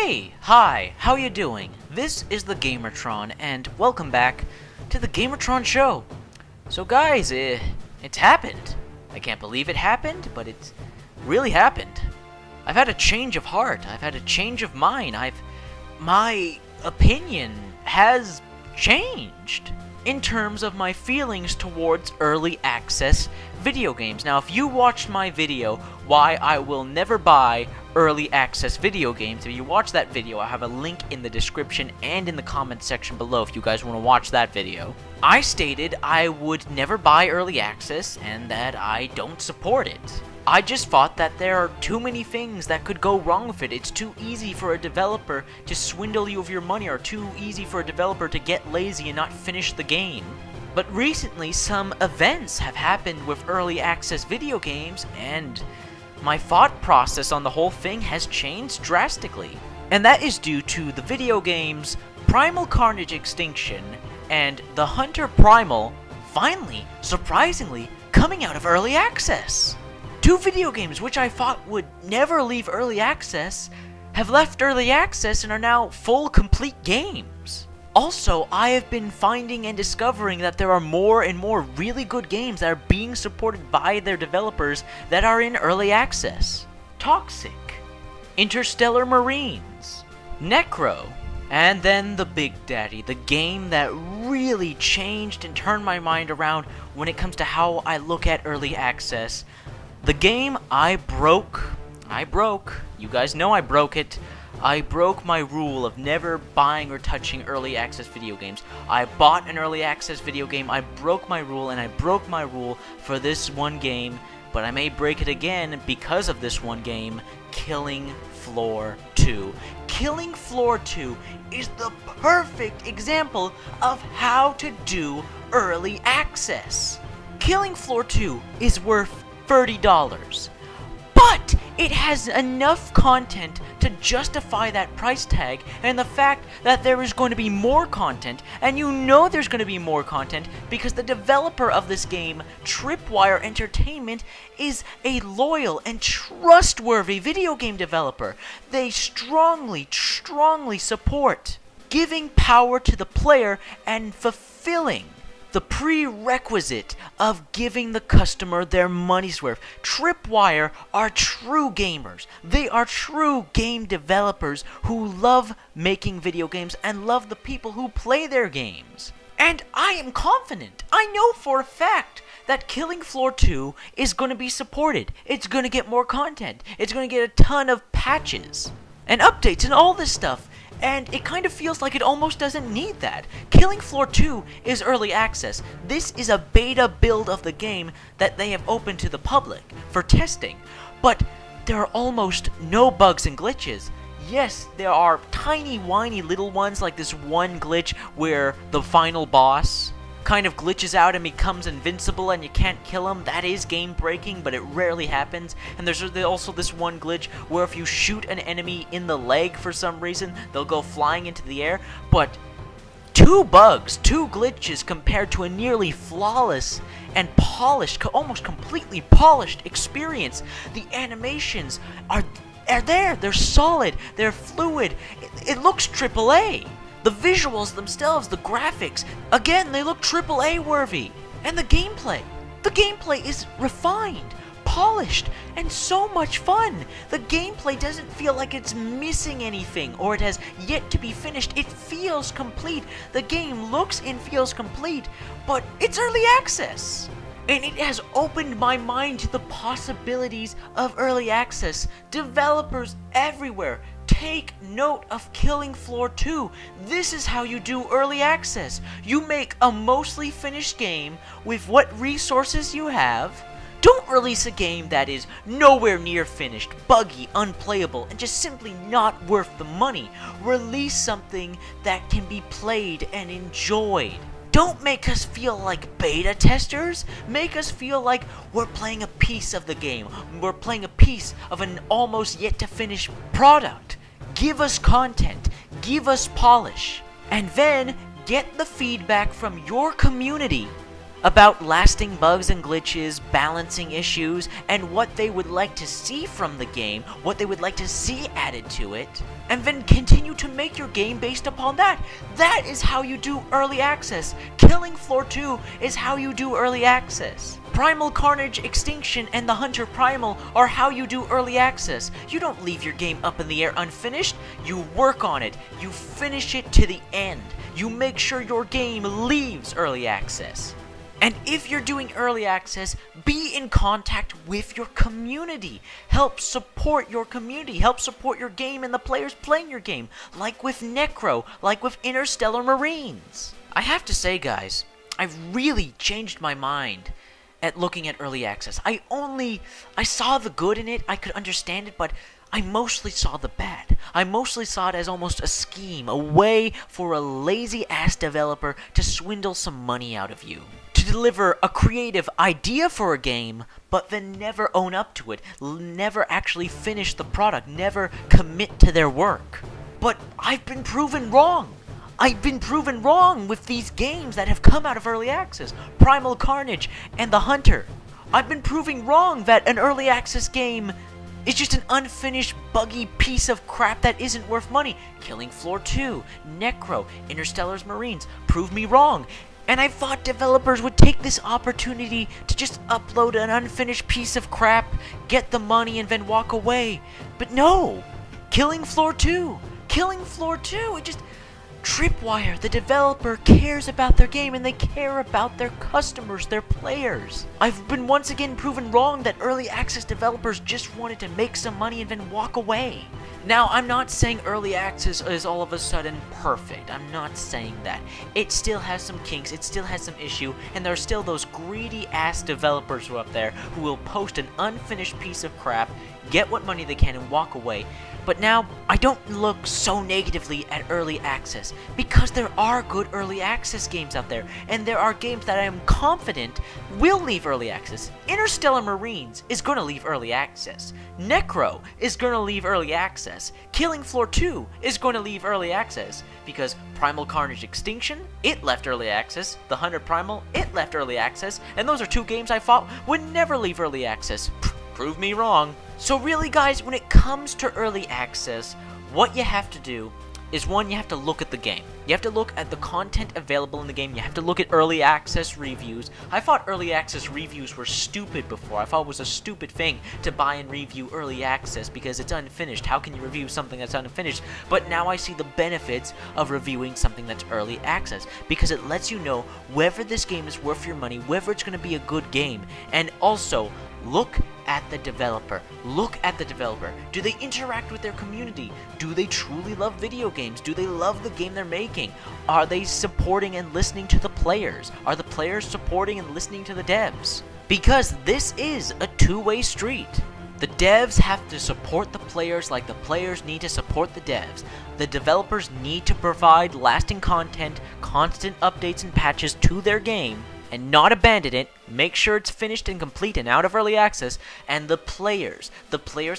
Hey, hi, how you doing? This is the Gamertron, and welcome back to the Gamertron Show. So guys, it's happened. I can't believe it happened, but it's really happened. I've had a change of heart. I've had a change of mind. My opinion has changed in terms of my feelings towards early access video games. Now, if you watched my video, why I will never buy early access video games, if you watch that video, I have a link in the description and in the comment section below if you guys want to watch that video. I stated I would never buy early access and that I don't support it. I just thought that there are too many things that could go wrong with it. It's too easy for a developer to swindle you of your money, or too easy for a developer to get lazy and not finish the game. But recently, some events have happened with early access video games, and my thought process on the whole thing has changed drastically. And that is due to the video games Primal Carnage Extinction and The Hunter Primal finally, surprisingly, coming out of early access. Two video games which I thought would never leave early access have left early access and are now full, complete games. Also, I have been finding and discovering that there are more and more really good games that are being supported by their developers that are in early access. Toxic, Interstellar Marines, Necro, and then the Big Daddy, the game that really changed and turned my mind around when it comes to how I look at early access. The game I broke, you guys know I broke it. I broke my rule of never buying or touching early access video games. I bought an early access video game, I broke my rule, and I broke my rule for this one game, but I may break it again because of this one game, Killing Floor 2. Killing Floor 2 is the perfect example of how to do early access. Killing Floor 2 is worth $30, but it has enough content to justify that price tag, and the fact that there is going to be more content, and you know there's going to be more content because the developer of this game, Tripwire Entertainment, is a loyal and trustworthy video game developer. They strongly support giving power to the player and fulfilling the prerequisite of giving the customer their money's worth. Tripwire are true gamers. They are true game developers who love making video games and love the people who play their games. And I am confident, I know for a fact, that Killing Floor 2 is going to be supported. It's going to get more content. It's going to get a ton of patches and updates and all this stuff. And it kind of feels like it almost doesn't need that. Killing Floor 2 is early access. This is a beta build of the game that they have opened to the public for testing. But there are almost no bugs and glitches. Yes, there are tiny, whiny little ones, like this one glitch where the final boss kind of glitches out and becomes invincible and you can't kill him. That is game breaking, but it rarely happens. And there's also this one glitch where if you shoot an enemy in the leg for some reason, they'll go flying into the air. But two glitches compared to a nearly flawless and polished, almost completely polished experience. The animations are there, they're solid, they're fluid, it looks AAA. The visuals themselves, the graphics, again, they look AAA worthy. And the gameplay is refined, polished, and so much fun. The gameplay doesn't feel like it's missing anything or it has yet to be finished. It feels complete. The game looks and feels complete, but it's early access. And it has opened my mind to the possibilities of early access. Developers everywhere, take note of Killing Floor 2. This is how you do early access. You make a mostly finished game with what resources you have. Don't release a game that is nowhere near finished, buggy, unplayable, and just simply not worth the money. Release something that can be played and enjoyed. Don't make us feel like beta testers. Make us feel like we're playing a piece of the game. We're playing a piece of an almost yet to finish product. Give us content. Give us polish. And then get the feedback from your community about lasting bugs and glitches, balancing issues, and what they would like to see from the game, what they would like to see added to it, and then continue to make your game based upon that. That is how you do early access. Killing Floor 2 is how you do early access. Primal Carnage Extinction and the Hunter Primal are how you do early access. You don't leave your game up in the air unfinished, you work on it, you finish it to the end. You make sure your game leaves early access. And if you're doing early access, be in contact with your community. Help support your community. Help support your game and the players playing your game. Like with Necro, like with Interstellar Marines. I have to say, guys, I've really changed my mind at looking at early access. I saw the good in it, I could understand it, but I mostly saw the bad. I mostly saw it as almost a scheme, a way for a lazy-ass developer to swindle some money out of you. To deliver a creative idea for a game, but then never own up to it, never actually finish the product, never commit to their work. But I've been proven wrong. I've been proven wrong with these games that have come out of early access, Primal Carnage and The Hunter. I've been proving wrong that an early access game is just an unfinished, buggy piece of crap that isn't worth money. Killing Floor 2, Necro, Interstellar Marines, prove me wrong. And I thought developers would take this opportunity to just upload an unfinished piece of crap, get the money, and then walk away. But no! Killing Floor 2, it just... Tripwire, the developer, cares about their game and they care about their customers, their players. I've been once again proven wrong that early access developers just wanted to make some money and then walk away. Now, I'm not saying early access is all of a sudden perfect. I'm not saying that. It still has some kinks, it still has some issue, and there are still those greedy ass developers who are up there who will post an unfinished piece of crap, get what money they can and walk away. But now, I don't look so negatively at early access, because there are good early access games out there, and there are games that I am confident will leave early access. Interstellar Marines is going to leave early access. Necro is going to leave early access. Killing Floor 2 is going to leave early access, because Primal Carnage Extinction, it left early access. The Hunter Primal, it left early access, and those are two games I thought would never leave early access. Prove me wrong. So really, guys, when it comes to early access, what you have to do is, one, you have to look at the game. You have to look at the content available in the game. You have to look at early access reviews. I thought early access reviews were stupid before. I thought it was a stupid thing to buy and review early access because it's unfinished. How can you review something that's unfinished? But now I see the benefits of reviewing something that's early access, because it lets you know whether this game is worth your money, whether it's going to be a good game, and also look at the developer. Look at the developer. Do they interact with their community? Do they truly love video games? Do they love the game they're making? Are they supporting and listening to the players? Are the players supporting and listening to the devs? Because this is a two-way street. The devs have to support the players like the players need to support the devs. The developers need to provide lasting content, constant updates and patches to their game, and not abandon it, make sure it's finished and complete and out of early access. And the players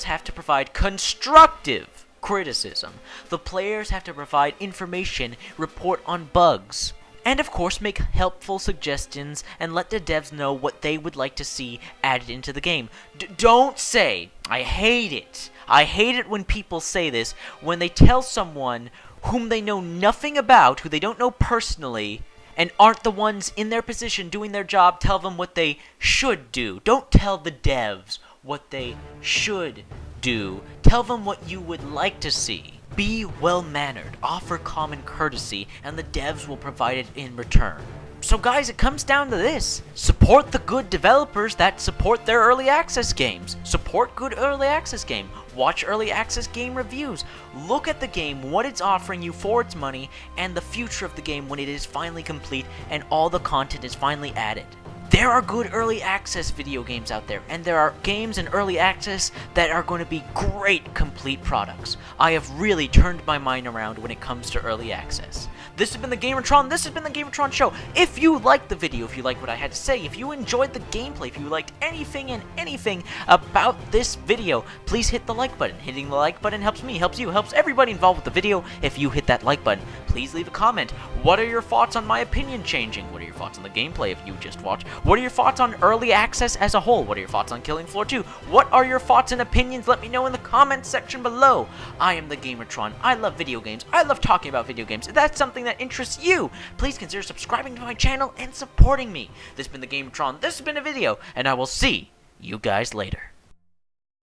have to provide constructive criticism. The players have to provide information, report on bugs, and of course make helpful suggestions and let the devs know what they would like to see added into the game. Don't say, I hate it when people say this, when they tell someone whom they know nothing about, who they don't know personally, and aren't the ones in their position doing their job, tell them what they should do. Don't tell the devs what they should do. Tell them what you would like to see. Be well-mannered, offer common courtesy, and the devs will provide it in return. So guys, it comes down to this. Support the good developers that support their early access games. Support good early access game. Watch early access game reviews. Look at the game, what it's offering you for its money, and the future of the game when it is finally complete and all the content is finally added. There are good early access video games out there, and there are games in early access that are going to be great complete products. I have really turned my mind around when it comes to early access. This has been the Gamertron. This has been the Gamertron Show. If you liked the video, if you liked what I had to say, if you enjoyed the gameplay, if you liked anything about this video, please hit the like button. Hitting the like button helps me, helps you, helps everybody involved with the video. If you hit that like button, please leave a comment. What are your thoughts on my opinion changing? What are your thoughts on the gameplay if you just watched? What are your thoughts on early access as a whole? What are your thoughts on Killing Floor 2? What are your thoughts and opinions? Let me know in the comments section below. I am the Gamertron. I love video games. I love talking about video games. If that's something that interests you, please consider subscribing to my channel and supporting me. This has been the Gamertron. This has been a video, and I will see you guys later.